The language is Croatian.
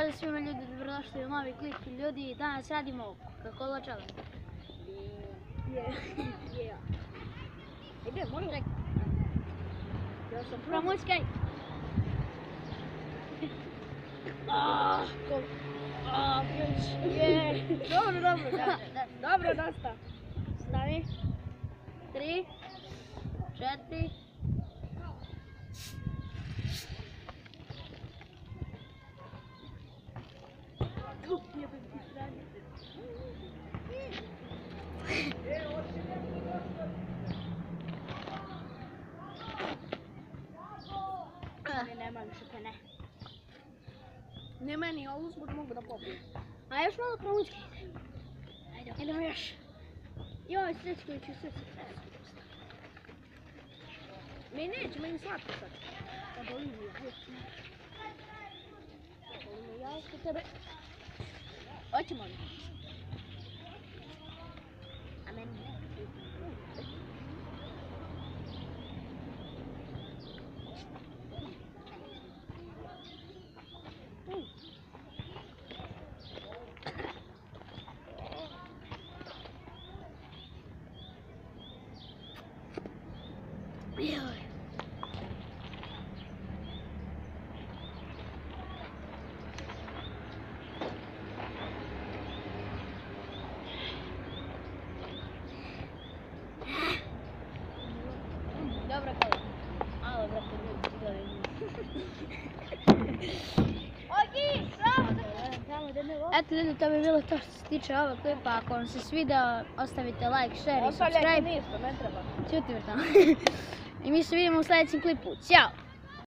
Pozdrav svima ljudi, dobrodošli u novi klip ljudi. Danas radimo Coca-Cola challenge. Ide, molim. Ja sam Promućkaj. Dobro, dosta. Stavi. 3, 4. Nema više pene. Ne meni, ovu zbog mogu da popijem. A još malo promućkaj. Idemo još. Joj, Srećkoviću, sve se Meni neće, meni slatko sad. Da boli mi, ja kod tebe. Hoćemo li? A meni ne. Dobro, kola. Alo, brate, ljudi, gledaj. Ogi, bravo! Eto ljudi, to bi bilo to što se tiče ovog klipa. Ako vam se svidio, ostavite like, share i Ostavljajte subscribe. ništa, ne treba. Ćuti me tamo. I mi se vidimo u sljedećem klipu. Ćao!